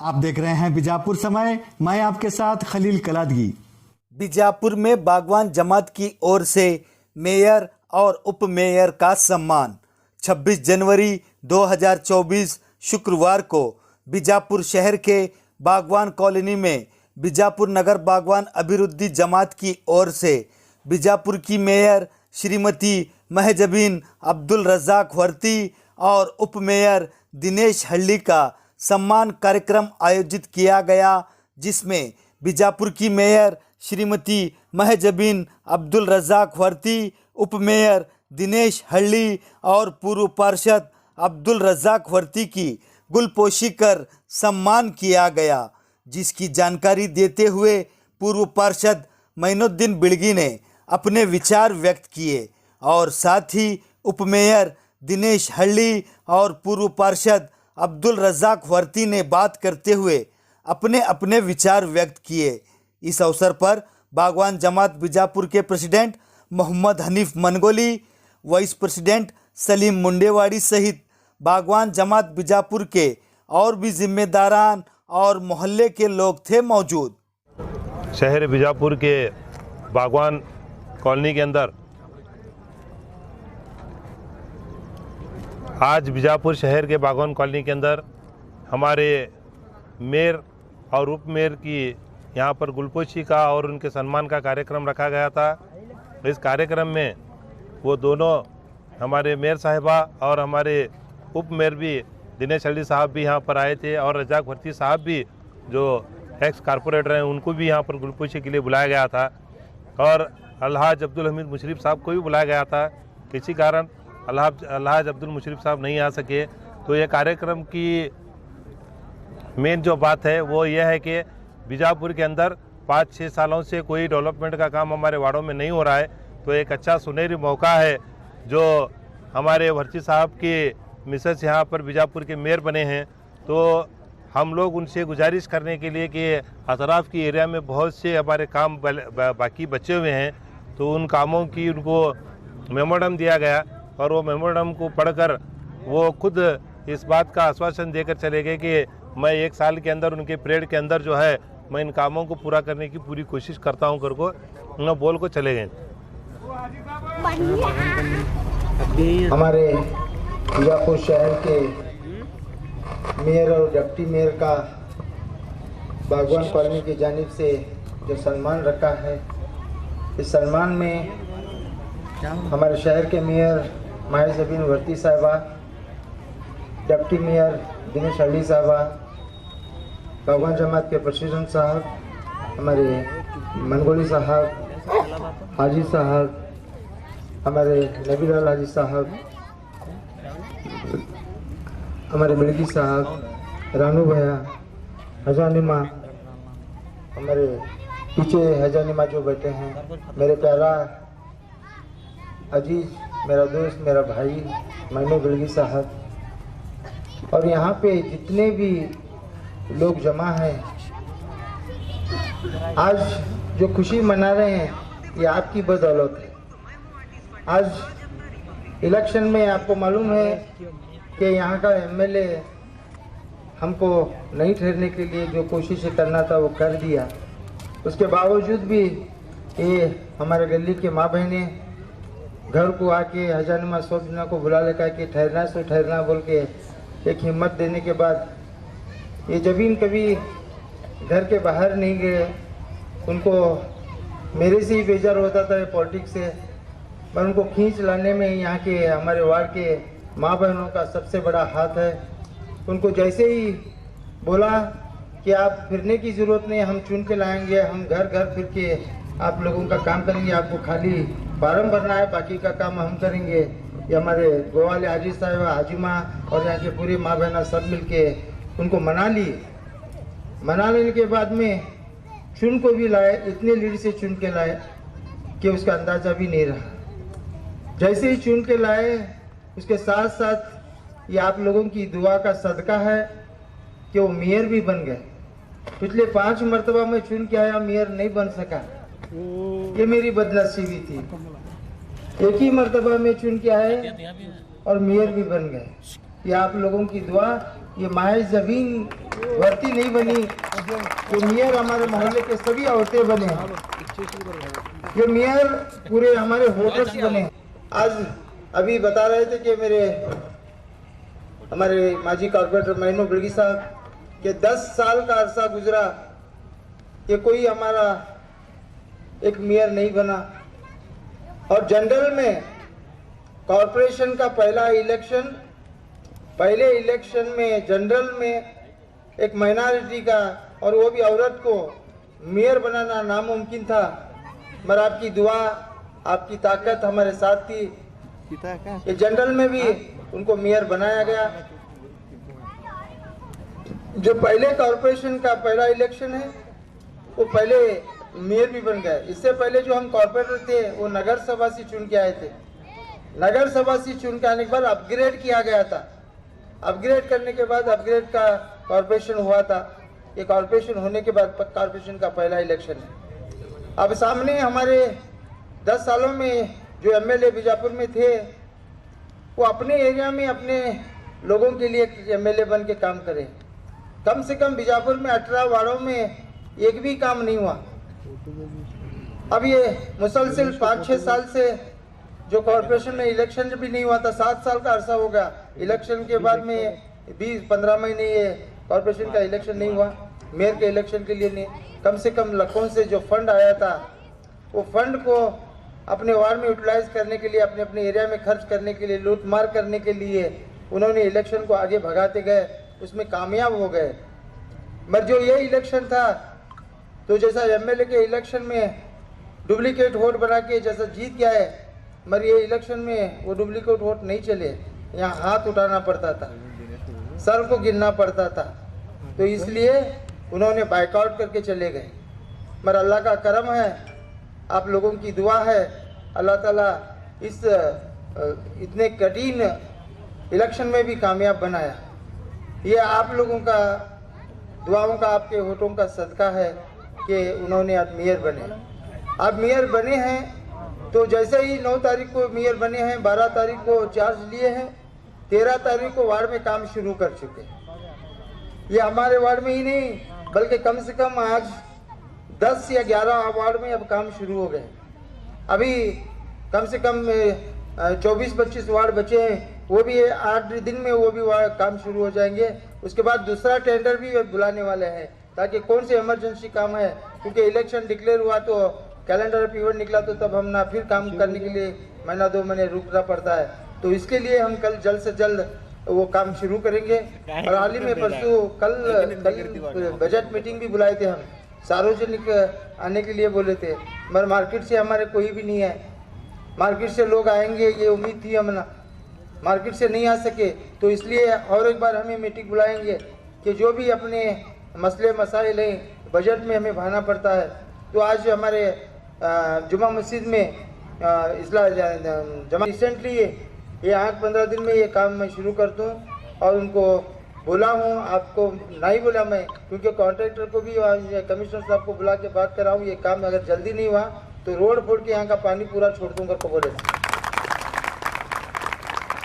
आप देख रहे हैं बीजापुर समय। मैं आपके साथ खलील कलादगी। बीजापुर में बागवान जमात की ओर से मेयर और उप मेयर का सम्मान 26 जनवरी 2024 शुक्रवार को बीजापुर शहर के बागवान कॉलोनी में बीजापुर नगर बागवान अभिवृद्धि जमात की ओर से बीजापुर की मेयर श्रीमती महजबीन अब्दुल रज़ाक वर्ती और उप मेयर दिनेश हल्ली का सम्मान कार्यक्रम आयोजित किया गया, जिसमें बीजापुर की मेयर श्रीमती महजबीन अब्दुल रज़ाक वर्ती, उप मेयर दिनेश हल्ली और पूर्व पार्षद अब्दुल रज़ाक वर्ती की गुलपोशी कर सम्मान किया गया, जिसकी जानकारी देते हुए पूर्व पार्षद मोइनुद्दीन बिड़गी ने अपने विचार व्यक्त किए और साथ ही उप मेयर दिनेश हल्ली और पूर्व पार्षद अब्दुल रज़ाक वर्ती ने बात करते हुए अपने अपने विचार व्यक्त किए। इस अवसर पर बागवान जमात बीजापुर के president Mohammad Hanif Mangoli, vice president Salim Mundewadi सहित बागवान जमात बीजापुर के और भी जिम्मेदारान और मोहल्ले के लोग थे मौजूद। शहर बीजापुर के बागवान कॉलोनी के अंदर आज बीजापुर शहर के बागवान कॉलोनी के अंदर हमारे मेयर और उप मेयर की यहाँ पर गुलपोशी का और उनके सम्मान का कार्यक्रम रखा गया था। इस कार्यक्रम में वो दोनों हमारे मेयर साहिबा और हमारे उप मेयर भी दिनेश हल्दी साहब भी यहाँ पर आए थे और रज़ाक वर्ती साहब भी जो एक्स कारपोरेटर हैं उनको भी यहाँ पर गुलपोशी के लिए बुलाया गया था और अलहाज अब्दुल हमीद मुशर्रफ साहब को भी बुलाया गया था। किसी कारण अलहाज अब्दुल मुशर्रफ साहब नहीं आ सके, तो ये कार्यक्रम की मेन जो बात है वो ये है कि बीजापुर के अंदर 5-6 सालों से कोई डेवलपमेंट का काम हमारे वार्डों में नहीं हो रहा है, तो एक अच्छा सुनहरी मौका है जो हमारे वर्ती साहब के मिसेस यहाँ पर बीजापुर के मेयर बने हैं, तो हम लोग उनसे गुजारिश करने के लिए कि अतराफ़ की एरिया में बहुत से हमारे काम बाकी बचे हुए हैं, तो उन कामों की उनको मेमोरेंडम दिया गया और वो मेमोरेंडम को पढ़कर वो खुद इस बात का आश्वासन देकर चले गए कि मैं 1 साल के अंदर उनके पीरियड के अंदर जो है मैं इन कामों को पूरा करने की पूरी कोशिश करता हूं कर को उन्होंने बोल को चले गए। हमारे बीजापुर शहर के मेयर और डिप्टी मेयर का बागवान कॉलोनी की जानिब से जो सम्मान रखा है, इस सम्मान में हमारे शहर के मेयर महजबीन वर्ती साहिबा, डिप्टी मेयर दिनेश हल्दी साहिबा, बागवान जमात के प्रेसिडेंट साहब, हमारे मनगोली साहब, हाजी साहब, हमारे नबीलाल हाजी साहब, हमारे बिड़गी साहब, रानू भैया, हजानिमा, हमारे पीछे हजानिमा जो बैठे हैं, मेरे प्यारा अजीज, मेरा दोस्त, मेरा भाई मैनू बिड़गी साहब, और यहाँ पे जितने भी लोग जमा हैं, आज जो खुशी मना रहे हैं ये आपकी बदौलत है। आज इलेक्शन में आपको मालूम है कि यहाँ का एमएलए हमको नहीं ठहरने के लिए जो कोशिश करना था वो कर दिया, उसके बावजूद भी ये हमारे गली के माँ बहनें घर को आके हजानिमा सोबना को बुला लेकर कि ठहरना सो ठहरना बोल के एक हिम्मत देने के बाद ये जबीन कभी घर के बाहर नहीं गए, उनको मेरे से ही बेजार होता था पॉलिटिक्स से, पर उनको खींच लाने में यहाँ के हमारे वार्ड के माँ बहनों का सबसे बड़ा हाथ है। उनको जैसे ही बोला कि आप फिरने की ज़रूरत नहीं, हम चुन के लाएंगे, हम घर घर फिर के आप लोगों का काम करेंगे, आपको खाली फार्म भरना है, बाकी का काम हम करेंगे। ये हमारे गोवाले हाजी साहब, हाजिमा और यहाँ के पूरी माँ बहना सब मिलके उनको मना लिए। मना लेने के बाद में चुन को भी लाए, इतने लीड से चुन के लाए कि उसका अंदाज़ा भी नहीं रहा। जैसे ही चुन के लाए, उसके साथ साथ ये आप लोगों की दुआ का सदका है कि वो मेयर भी बन गए। पिछले 5 मरतबा में चुन के आया, मेयर नहीं बन सका, ये मेरी बदनसीबी थी। एक ही मरतबा में चुन के आए और मेयर भी बन गए। ये आप लोगों की दुआ, ये महज ज़मीन भर्ती नहीं बनी, ये मेयर हमारे मोहल्ले के सभी औरतें बने हैं, ये मेयर पूरे हमारे वोटर्स बने। आज अभी बता रहे थे कि हमारे माजी कॉर्पोरेटर मैनो बिड़गी साहब के 10 साल का अरसा गुजरा कि कोई हमारा एक मेयर नहीं बना। और जनरल में कॉर्पोरेशन का पहले इलेक्शन में जनरल में एक माइनॉरिटी का और वो भी औरत को मेयर बनाना नामुमकिन था, मगर आपकी दुआ, आपकी ताकत हमारे साथ थी कि जनरल में भी उनको मेयर बनाया गया। जो पहले कॉर्पोरेशन का पहला इलेक्शन है वो पहले मेयर भी बन गए। इससे पहले जो हम कॉर्पोरेटर थे वो नगर सभा से चुन के आए थे। नगर सभा से चुन के आने के बाद अपग्रेड किया गया था। अपग्रेड करने के बाद अपग्रेड का कॉर्पोरेशन हुआ था। ये कॉर्पोरेशन होने के बाद कॉर्पोरेशन का पहला इलेक्शन है। अब सामने हमारे 10 सालों में जो एमएलए बीजापुर में थे वो अपने एरिया में अपने लोगों के लिए एमएलए बन के काम करे। कम से कम बीजापुर में 18 वार्डों में एक भी काम नहीं हुआ। अब ये मुसलसल 5-6 साल से जो कॉर्पोरेशन में इलेक्शन भी नहीं हुआ था, 7 साल का अरसा हो गया। इलेक्शन के बाद में 20-15 महीने ये कॉर्पोरेशन का इलेक्शन नहीं हुआ। मेयर के इलेक्शन के लिए नहीं, कम से कम लाखों से जो फंड आया था वो फंड को अपने वार्ड में यूटिलाइज करने के लिए, अपने अपने एरिया में खर्च करने के लिए, लूट मार करने के लिए उन्होंने इलेक्शन को आगे भगाते गए, उसमें कामयाब हो गए। मगर जो ये इलेक्शन था तो जैसा एमएलए के इलेक्शन में डुप्लीकेट वोट बना के जैसा जीत गया है, मगर ये इलेक्शन में वो डुप्लीकेट वोट नहीं चले। यहाँ हाथ उठाना पड़ता था, सर को गिनना पड़ता था, तो इसलिए उन्होंने बाइकआउट करके चले गए। मगर अल्लाह का करम है, आप लोगों की दुआ है, अल्लाह ताला इस इतने कठिन इलेक्शन में भी कामयाब बनाया। ये आप लोगों का दुआओं का, आपके वोटों का सदका है कि उन्होंने आज मेयर बने। अब मेयर बने हैं तो जैसे ही 9 तारीख को मेयर बने हैं, 12 तारीख को चार्ज लिए हैं, 13 तारीख को वार्ड में काम शुरू कर चुके। ये हमारे वार्ड में ही नहीं बल्कि कम से कम आज 10 या 11 वार्ड में अब काम शुरू हो गए। अभी कम से कम 24-25 वार्ड बचे हैं, वो भी 8 दिन में वो भी काम शुरू हो जाएंगे। उसके बाद दूसरा टेंडर भी बुलाने वाले हैं ताकि कौन से इमरजेंसी काम है, क्योंकि इलेक्शन डिक्लेयर हुआ तो कैलेंडर पीरियड निकला तो तब हम ना फिर काम करने के लिए महीना 2 महीने रुकना पड़ता है। तो इसके लिए हम कल जल्द से जल्द वो काम शुरू करेंगे। और हाल ही में परसों कल बजट मीटिंग भी बुलाए थे हम, सार्वजनिक आने के लिए बोले थे, मगर मार्केट से हमारे कोई भी नहीं है। मार्केट से लोग आएंगे ये उम्मीद थी, हम ना मार्केट से नहीं आ सके, तो इसलिए और एक बार हमें मीटिंग बुलाएंगे कि जो भी अपने मसले मसाइल हैं बजट में हमें भाना पड़ता है। तो आज हमारे जुमा मस्जिद में जमा रिसेंटली ये 8-15 दिन में ये काम मैं शुरू करता हूँ और उनको बोला हूँ, आपको नहीं बोला मैं, क्योंकि कॉन्ट्रैक्टर को भी कमिश्नर साहब को बुला के बात कर रहा हूँ। ये काम अगर जल्दी नहीं हुआ तो रोड फोड़ के यहाँ का पानी पूरा छोड़ दूँगा को बोले।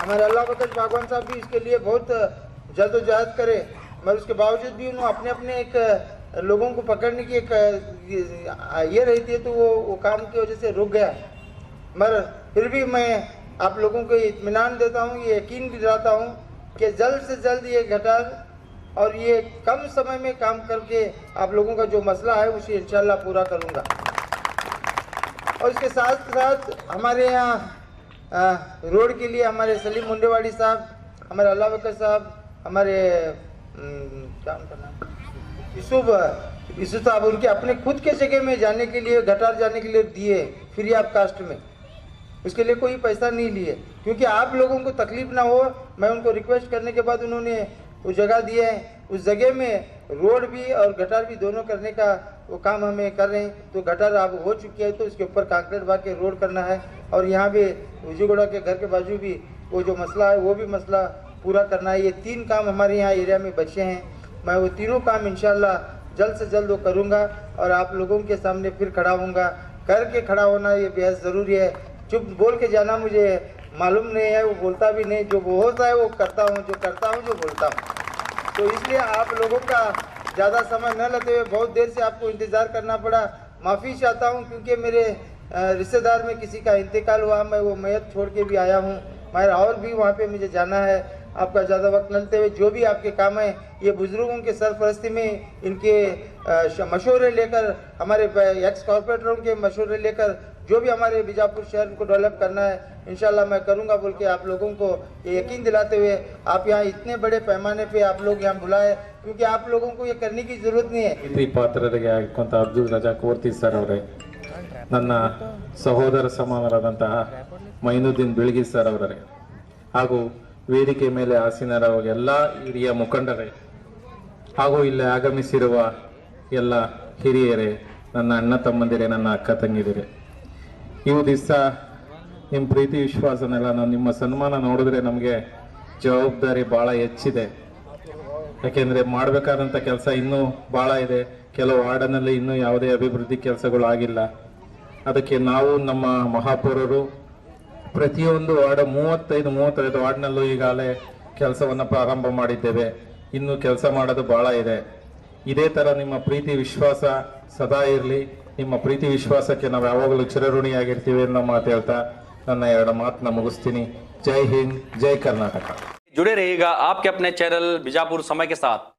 हमारे अल्लाह बख्श बागवान साहब भी इसके लिए बहुत जद्दोजहद करे, मगर उसके बावजूद भी उन्होंने अपने अपने एक लोगों को पकड़ने की एक ये रहती है, तो वो काम की वजह से रुक गया। मगर फिर भी मैं आप लोगों को इत्मीनान देता हूँ, ये यकीन दिलाता हूँ कि जल्द से जल्द ये गटर और ये कम समय में काम करके आप लोगों का जो मसला है उसे इंशाल्लाह पूरा करूँगा। और इसके साथ साथ हमारे यहाँ रोड के लिए हमारे सलीम मुंडेवाड़ी साहब, हमारे अल्लाह बकर साहब, हमारे यूसुफ साहब, उनके अपने खुद के जगह में जाने के लिए, गटार जाने के लिए दिए फ्री ऑफ कास्ट में, उसके लिए कोई पैसा नहीं लिए, क्योंकि आप लोगों को तकलीफ ना हो। मैं उनको रिक्वेस्ट करने के बाद उन्होंने वो जगह दिए हैं, उस जगह में रोड भी और गटार भी दोनों करने का वो काम हमें कर रहे हैं। तो गटार अब हो चुकी है, तो उसके ऊपर कांक्रीट बा के रोड करना है, और यहाँ भी उजीगोड़ा के घर के बाजू भी वो जो मसला है वो भी मसला पूरा करना है। ये 3 काम हमारे यहाँ एरिया में बचे हैं। मैं वो तीनों काम इंशाल्लाह जल्द से जल्द वो करूँगा और आप लोगों के सामने फिर खड़ा होऊंगा। करके खड़ा होना ये बेहद ज़रूरी है। चुप बोल के जाना मुझे मालूम नहीं है, वो बोलता भी नहीं, जो वो होता है वो करता हूँ, जो करता हूँ जो बोलता हूँ। तो इसलिए आप लोगों का ज़्यादा समय न लेते हुए बहुत देर से आपको इंतज़ार करना पड़ा, माफ़ी चाहता हूँ, क्योंकि मेरे रिश्तेदार में किसी का इंतकाल हुआ, मैं वो मैयत छोड़ के भी आया हूँ, मगर और भी वहाँ पे मुझे जाना है। आपका ज़्यादा वक्त न लेते हुए जो भी आपके काम है, ये बुज़ुर्गों के सरपरस्ती में इनके मशवरे लेकर, हमारे एक्स कॉर्पोरेटरों के मशवरे लेकर जो भी हमारे बीजापुर शहर को डेवलप करना है इंशाल्लाह मैं करूंगा बोल के आप लोगों को ये यकीन दिलाते हुए, आप यहाँ इतने बड़े पैमाने पे आप लोग यहाँ बुलाए, क्योंकि आप लोगों को ये करने की ज़रूरत नहीं है। ಪ್ರೀತಿ ಪಾತ್ರರಿಗೆ ಆಗಿಕೊಂತ ಅಬ್ದುಲ್ ರಜಾಕ್ ಕೋರ್ತಿ ಸರ್ ಅವರೇ, ನನ್ನ ಸಹೋದರ ಸಮಾನರಾದಂತಹ ಮೈನುದ್ದೀನ್ ಬಿಳ್ಗಿ ಸರ್ ಅವರೇ, ಹಾಗೂ ವೇದಿಕೆ ಮೇಲೆ ಆಸೀನರಾದ ಎಲ್ಲ ಹಿರಿಯ ಮುಖಂಡರೇ, ಹಾಗೂ ಇಲ್ಲಿ ಆಗಮಿಸಿರುವ ಎಲ್ಲ ಹಿರಿಯರೇ, ನನ್ನ ಅಣ್ಣ ತಮ್ಮಂದಿರೇ, ನನ್ನ ಅಕ್ಕ ತಂಗಿದಿರೇ, ಇವು ದಿವಸ ನಿಮ್ಮ ಪ್ರೀತಿ ವಿಶ್ವಾಸನೆಲ್ಲ ನಾವು ನಿಮ್ಮ ಸನ್ಮಾನ ನೋಡಿದ್ರೆ ನಮಗೆ ಜವಾಬ್ದಾರಿ ಭಾಳ ಹೆಚ್ಚಿದೆ. ಯಾಕೆಂದರೆ ಮಾಡಬೇಕಾದಂಥ ಕೆಲಸ ಇನ್ನೂ ಭಾಳ ಇದೆ. ಕೆಲವು ವಾರ್ಡನಲ್ಲಿ ಇನ್ನೂ ಯಾವುದೇ ಅಭಿವೃದ್ಧಿ ಕೆಲಸಗಳು ಆಗಿಲ್ಲ. ಅದಕ್ಕೆ ನಾವು ನಮ್ಮ ಮಹಾಪೌರರು ಪ್ರತಿಯೊಂದು ವಾರ್ಡ್ 35 ವಾರ್ಡ್ನಲ್ಲೂ ಈಗಾಗಲೇ ಕೆಲಸವನ್ನು ಪ್ರಾರಂಭ ಮಾಡಿದ್ದೇವೆ. ಇನ್ನೂ ಕೆಲಸ ಮಾಡೋದು ಭಾಳ ಇದೆ. ಇದೇ ಥರ ನಿಮ್ಮ ಪ್ರೀತಿ ವಿಶ್ವಾಸ ಸದಾ ಇರಲಿ. ನಿಮ್ಮ ಪ್ರೀತಿ ವಿಶ್ವಾಸಕ್ಕೆ ನಾವು ಯಾವಾಗಲೂ ಚಿರಋಣಿಯಾಗಿರ್ತೀವಿ ಅನ್ನೋ ಮಾತು ಹೇಳ್ತಾ ನನ್ನ 2 ಮಾತನ್ನ ಮುಗಿಸ್ತೀನಿ. ಜೈ ಹಿಂದ್, ಜೈ ಕರ್ನಾಟಕ. जुड़े रहिएगा आपके अपने चैनल बीजापुर समय के साथ।